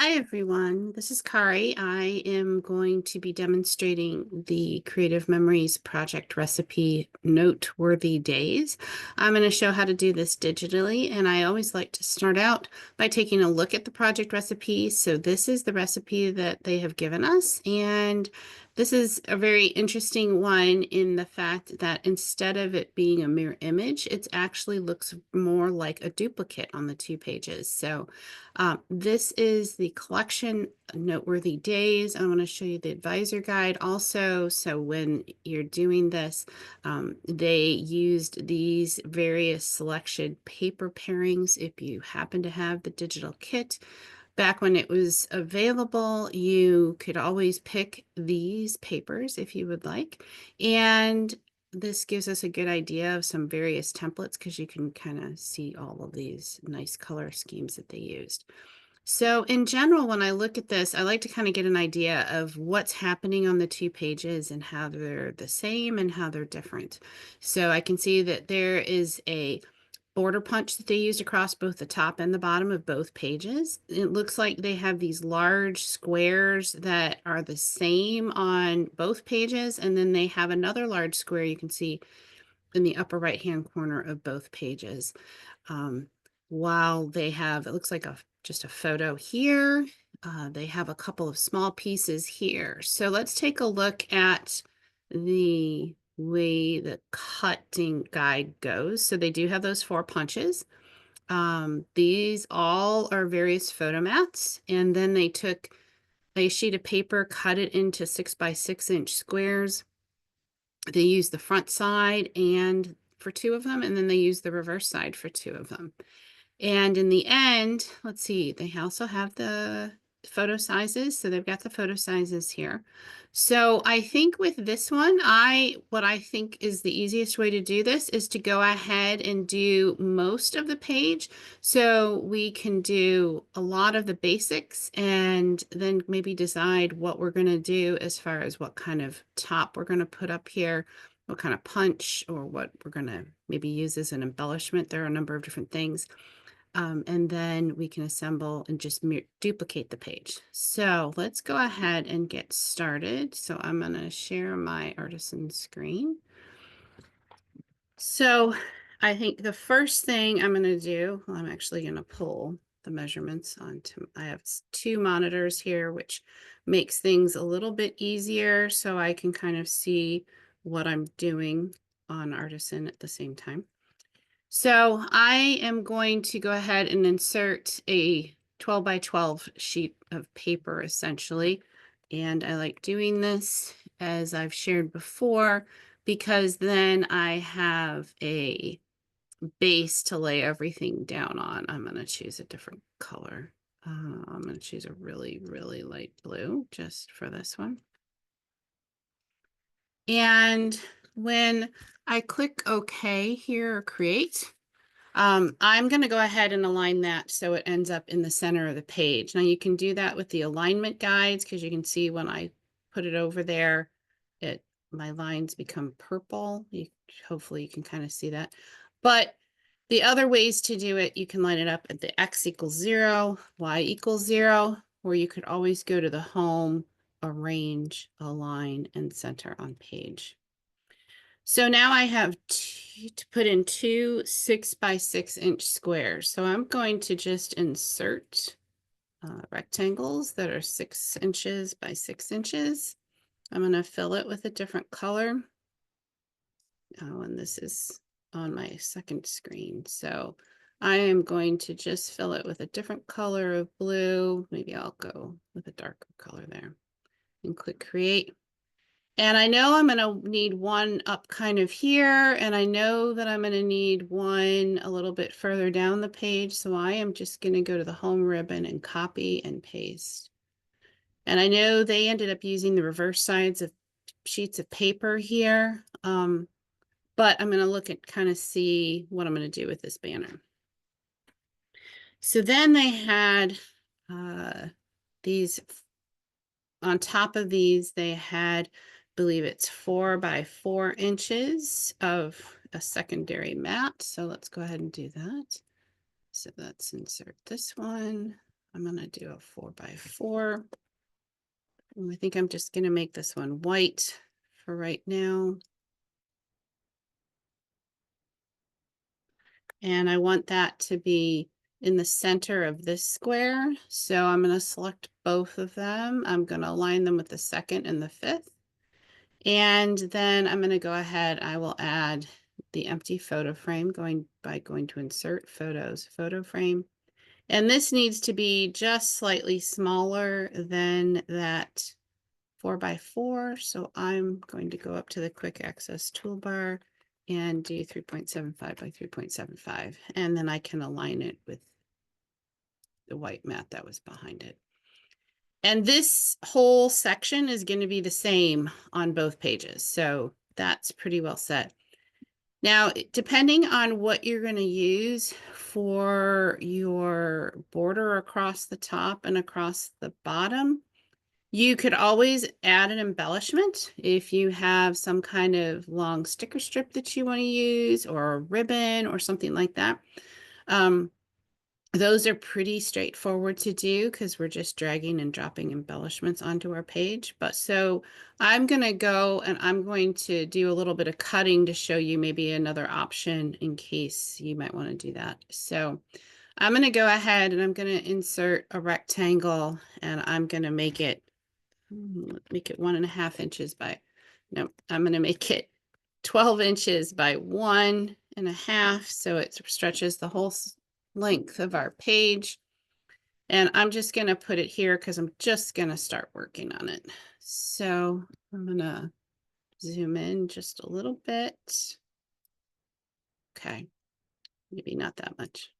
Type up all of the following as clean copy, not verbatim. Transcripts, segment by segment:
Hi everyone, this is Kari. I am going to be demonstrating the Creative Memories Project Recipe Noteworthy Days. I'm going to show how to do this digitally, and I always like to start out by taking a look at the project recipe. So this is the recipe that they have given us, and this is a very interesting one in the fact that instead of it being a mirror image, it actually looks more like a duplicate on the two pages. So this is the collection Noteworthy Days. I want to show you the advisor guide also. So when you're doing this, they used these various selection paper pairings. If you happen to have the digital kit, back when it was available, you could always pick these papers if you would like. And this gives us a good idea of some various templates because you can kind of see all of these nice color schemes that they used. So in general, when I look at this, I like to kind of get an idea of what's happening on the two pages and how they're the same and how they're different. So I can see that there is a border punch that they used across both the top and the bottom of both pages. It looks like they have these large squares that are the same on both pages, and then they have another large square you can see in the upper right-hand corner of both pages. While they have, it looks like just a photo here. They have a couple of small pieces here. So let's take a look at the way the cutting guide goes. So they do have those 4 punches. These all are various photo mats, and then they took a sheet of paper, cut it into 6 by 6 inch squares. They used the front side and for 2 of them, and then they used the reverse side for 2 of them. And in the end, let's see, they also have the photo sizes. So they've got the photo sizes here. So I think with this one, what I think is the easiest way to do this is to go ahead and do most of the page. So we can do a lot of the basics and then maybe decide what we're going to do as far as what kind of top we're going to put up here, what kind of punch, or what we're going to maybe use as an embellishment. There are a number of different things. And then we can assemble and just duplicate the page. So let's go ahead and get started. So I'm going to share my artisan screen. So I think the first thing I'm going to do, well, I'm actually going to pull the measurements onto, I have 2 monitors here, which makes things a little bit easier so I can kind of see what I'm doing on Artisan at the same time. So I am going to go ahead and insert a 12 by 12 sheet of paper essentially. And I like doing this, as I've shared before, because then I have a base to lay everything down on. I'm going to choose a different color. I'm going to choose a really, really light blue just for this one. And when I click OK here or create, I'm going to go ahead and align that so it ends up in the center of the page. Now you can do that with the alignment guides because you can see when I put it over there, my lines become purple. Hopefully you can kind of see that. But the other ways to do it, you can line it up at the X equals 0, Y equals 0, or you could always go to the home, arrange, align, and center on page. So now I have to put in 2 6 by 6 inch squares. So I'm going to just insert rectangles that are 6 inches by 6 inches. I'm going to fill it with a different color. Oh, and this is on my second screen. So I am going to just fill it with a different color of blue. Maybe I'll go with a darker color there and click create. And I know I'm going to need one up kind of here, and I know that I'm going to need one a little bit further down the page. So I am just going to go to the home ribbon and copy and paste. And I know they ended up using the reverse sides of sheets of paper here, but I'm going to look at kind of see what I'm going to do with this banner. So then they had these, on top of these, they had, believe it's 4 by 4 inches of a secondary mat. So let's go ahead and do that. So let's insert this one. I'm going to do a 4x4. And I think I'm just going to make this one white for right now. And I want that to be in the center of this square. So I'm going to select both of them. I'm going to align them with the second and the fifth. And then I'm going to go ahead. I will add the empty photo frame by going to insert photos, photo frame. And this needs to be just slightly smaller than that 4x4. So I'm going to go up to the quick access toolbar and do 3.75 by 3.75. And then I can align it with the white mat that was behind it. And this whole section is going to be the same on both pages. So that's pretty well set. Now, depending on what you're going to use for your border across the top and across the bottom, you could always add an embellishment if you have some kind of long sticker strip that you want to use or a ribbon or something like that. Those are pretty straightforward to do because we're just dragging and dropping embellishments onto our page. But so I'm going to go and I'm going to do a little bit of cutting to show you maybe another option in case you might want to do that. So I'm going to go ahead and I'm going to insert a rectangle and I'm going to make it 1.5 inches by, no, I'm going to make it 12 inches by 1.5. So it stretches the whole length of our page. And I'm just going to put it here because I'm just going to start working on it. So I'm going to zoom in just a little bit. Okay, maybe not that much.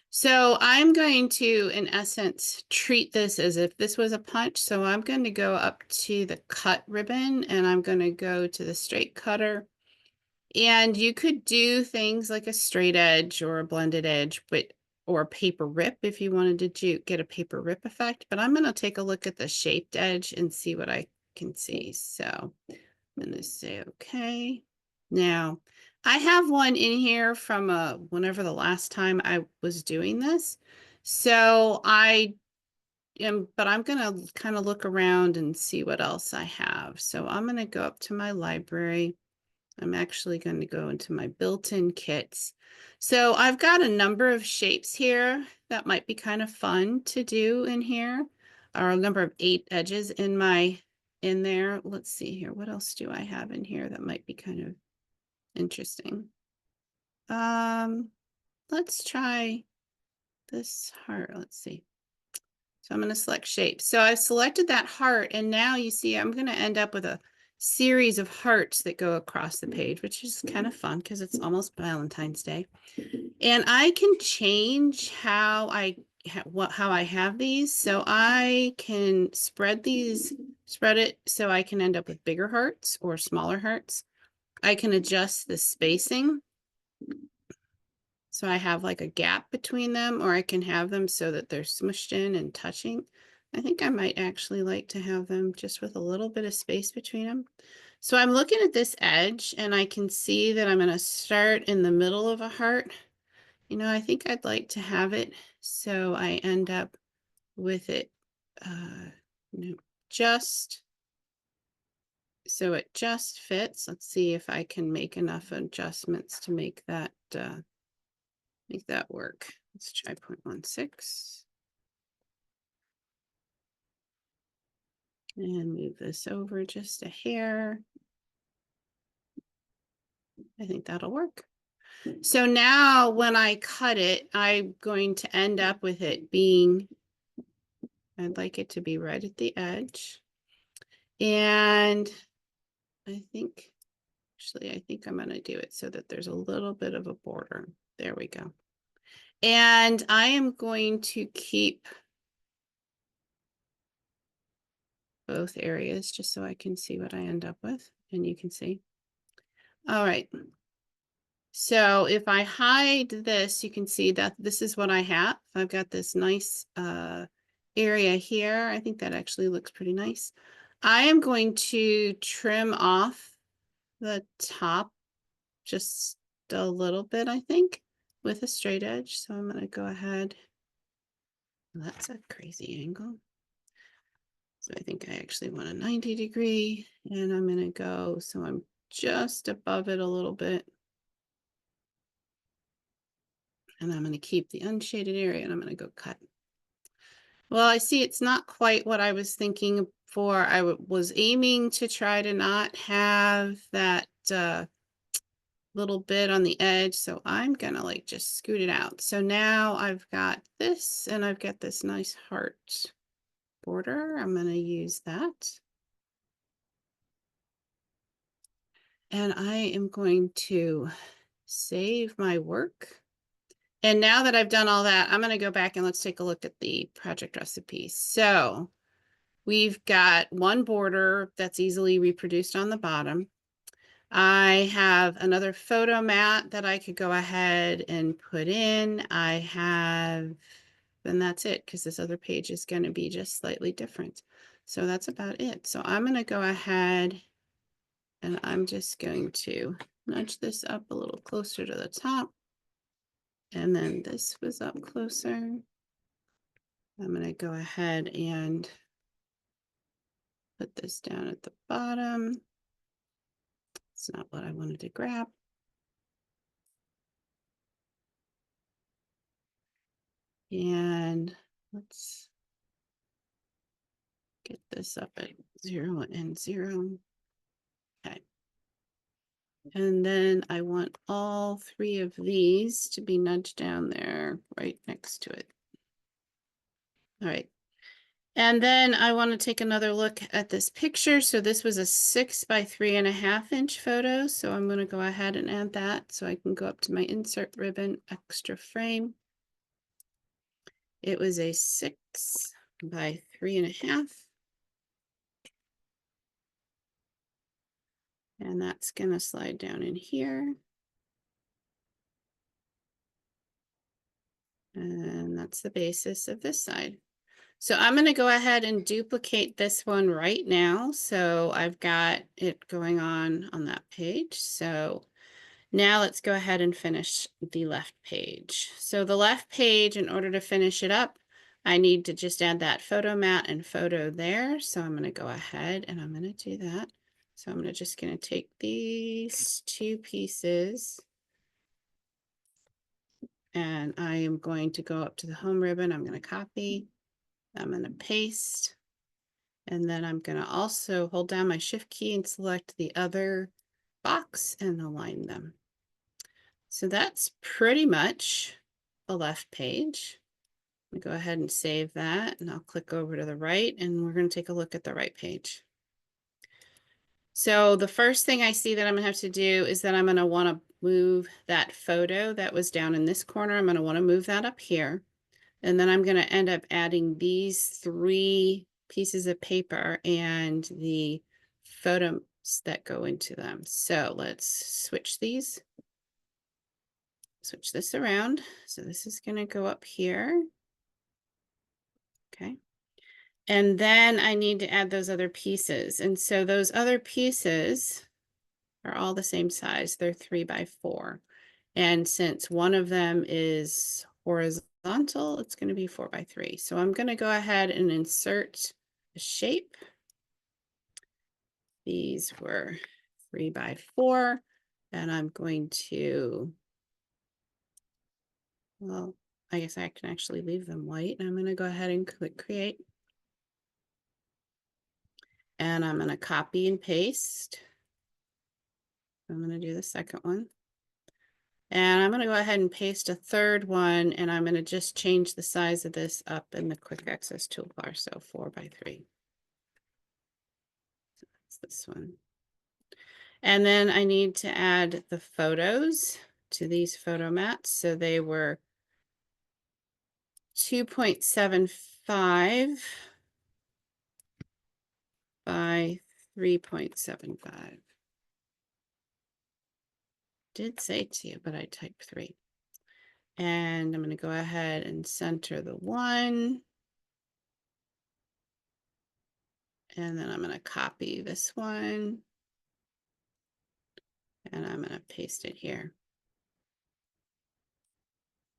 So I'm going to, in essence, treat this as if this was a punch. So I'm going to go up to the cut ribbon and I'm going to go to the straight cutter. And you could do things like a straight edge or a blended edge, or a paper rip if you wanted to get a paper rip effect. But I'm going to take a look at the shaped edge and see what I can see. So I'm going to say, okay. Now, I have one in here from whenever the last time I was doing this. So but I'm going to kind of look around and see what else I have. So I'm going to go up to my library. I'm actually going to go into my built-in kits. So I've got a number of shapes here that might be kind of fun to do in here, or a number of 8 edges in there. Let's see here. What else do I have in here that might be kind of interesting? Let's try this heart. Let's see. So I'm going to select shape. So I've selected that heart, and now you see I'm going to end up with a series of hearts that go across the page, which is kind of fun because it's almost Valentine's Day. And I can change how I have these. So I can spread it so I can end up with bigger hearts or smaller hearts. I can adjust the spacing. So I have like a gap between them, or I can have them so that they're smushed in and touching. I think I might actually like to have them just with a little bit of space between them. So I'm looking at this edge and I can see that I'm going to start in the middle of a heart. You know, I think I'd like to have it so I end up with it just so it just fits. Let's see if I can make enough adjustments to make that work. Let's try 0.16. And move this over just a hair. I think that'll work. So now when I cut it, I'm going to end up with it being, I'd like it to be right at the edge. And I think I'm going to do it so that there's a little bit of a border. There we go. And I am going to keep both areas just so I can see what I end up with, and you can see. All right. So if I hide this, you can see that this is what I have. I've got this nice area here. I think that actually looks pretty nice. I am going to trim off the top just a little bit, I think, with a straight edge. So I'm going to go ahead That's a crazy angle. So I think I actually want a 90-degree, and I'm going to go, so I'm just above it a little bit. And I'm going to keep the unshaded area, and I'm going to go cut. Well, I see it's not quite what I was thinking for. I was aiming to try to not have that little bit on the edge. So I'm gonna like just scoot it out. So now I've got this, and I've got this nice heart border. I'm gonna use that. And I am going to save my work. And now that I've done all that, I'm gonna go back and let's take a look at the project recipe. So we've got one border that's easily reproduced on the bottom. I have another photo mat that I could go ahead and put in. I have, and that's it, because this other page is going to be just slightly different. So that's about it. So I'm going to go ahead and I'm just going to nudge this up a little closer to the top. And then this was up closer. I'm going to go ahead and put this down at the bottom. It's not what I wanted to grab. And let's get this up at 0 and 0. Okay. And then I want all three of these to be nudged down there right next to it. All right. And then I want to take another look at this picture. So this was a 6 by 3.5 inch photo. So I'm going to go ahead and add that so I can go up to my insert ribbon, extra frame. It was a 6 by 3.5. And that's going to slide down in here. And that's the basis of this side. So I'm going to go ahead and duplicate this one right now. So I've got it going on that page. So now let's go ahead and finish the left page. So the left page, in order to finish it up, I need to just add that photo mat and photo there. So I'm going to go ahead and I'm going to do that. So I'm just going to take these two pieces and I am going to go up to the home ribbon. I'm going to copy. I'm going to paste, and then I'm going to also hold down my shift key and select the other box and align them. So that's pretty much the left page. I'm going to go ahead and save that, and I'll click over to the right, and we're going to take a look at the right page. So the first thing I see that I'm going to have to do is that I'm going to want to move that photo that was down in this corner. I'm going to want to move that up here. And then I'm going to end up adding these 3 pieces of paper and the photos that go into them. So let's switch these. Switch this around. So this is going to go up here. Okay. And then I need to add those other pieces. And so those other pieces are all the same size. They're 3 by 4. And since one of them is horizontal, it's going to be 4 by 3. So I'm going to go ahead and insert a shape. These were 3 by 4. And I'm going to, well, I guess I can actually leave them white. And I'm going to go ahead and click create. And I'm going to copy and paste. I'm going to do the second one. And I'm going to go ahead and paste a third one, and I'm going to just change the size of this up in the quick access toolbar. So 4 by 3. So that's this one. And then I need to add the photos to these photo mats. So they were 2.75 by 3.75. Did say 2, but I typed 3. And I'm going to go ahead and center the 1. And then I'm going to copy this one. And I'm going to paste it here.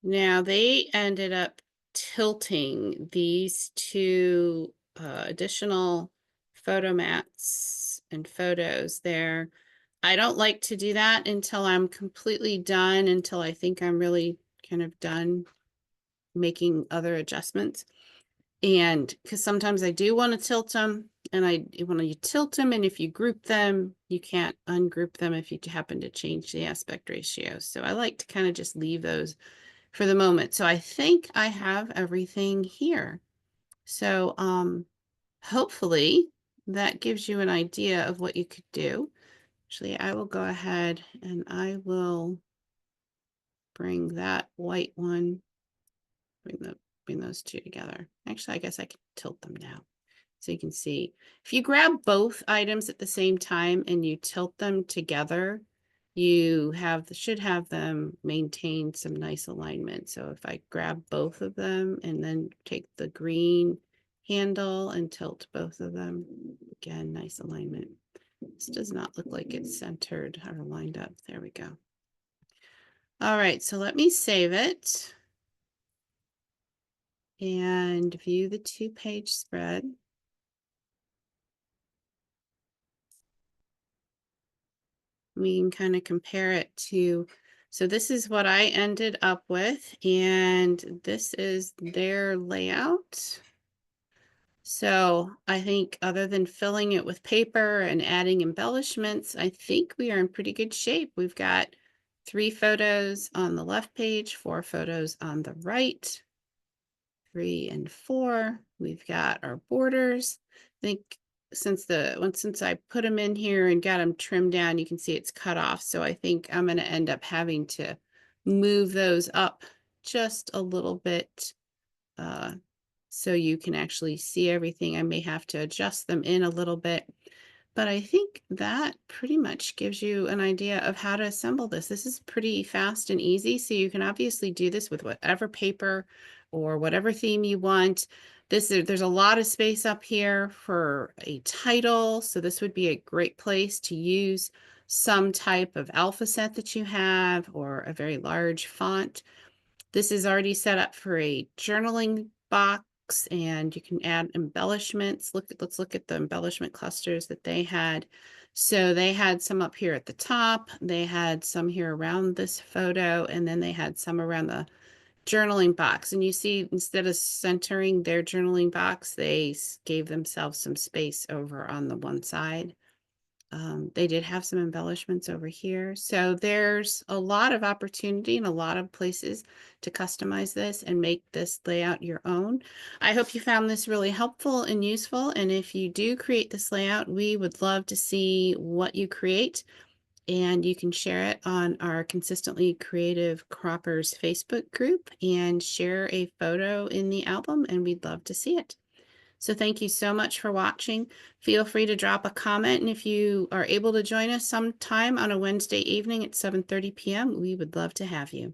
Now they ended up tilting these two additional photo mats and photos there. I don't like to do that until I'm completely done, until I think I'm really kind of done making other adjustments. And because sometimes I do want to tilt them, and when you tilt them, and if you group them, you can't ungroup them if you happen to change the aspect ratio. So I like to kind of just leave those for the moment. So I think I have everything here. So hopefully that gives you an idea of what you could do. Actually, I will go ahead and I will bring that white one, bring those two together. Actually, I guess I can tilt them now so you can see. If you grab both items at the same time and you tilt them together, you should have them maintain some nice alignment. So if I grab both of them and then take the green handle and tilt both of them, again, nice alignment. This does not look like it's centered or lined up. There we go. All right, so let me save it and view the 2-page spread. We can kind of compare it to, so this is what I ended up with, and this is their layout. So I think other than filling it with paper and adding embellishments, I think we are in pretty good shape. We've got 3 photos on the left page, 4 photos on the right, 3 and 4. We've got our borders. I think since I put them in here and got them trimmed down, you can see it's cut off. So I think I'm going to end up having to move those up just a little bit so you can actually see everything. I may have to adjust them in a little bit, but I think that pretty much gives you an idea of how to assemble this. This is pretty fast and easy, so you can obviously do this with whatever paper or whatever theme you want. There's a lot of space up here for a title, so this would be a great place to use some type of alpha set that you have or a very large font. This is already set up for a journaling box, and you can add embellishments. Let's look at the embellishment clusters that they had. So they had some up here at the top, they had some here around this photo, and then they had some around the journaling box. And you see, instead of centering their journaling box, they gave themselves some space over on the one side. They did have some embellishments over here. So there's a lot of opportunity and a lot of places to customize this and make this layout your own. I hope you found this really helpful and useful. And if you do create this layout, we would love to see what you create. And you can share it on our Consistently Creative Croppers Facebook group and share a photo in the album, and we'd love to see it. So thank you so much for watching. Feel free to drop a comment, and if you are able to join us sometime on a Wednesday evening at 7:30 p.m., we would love to have you.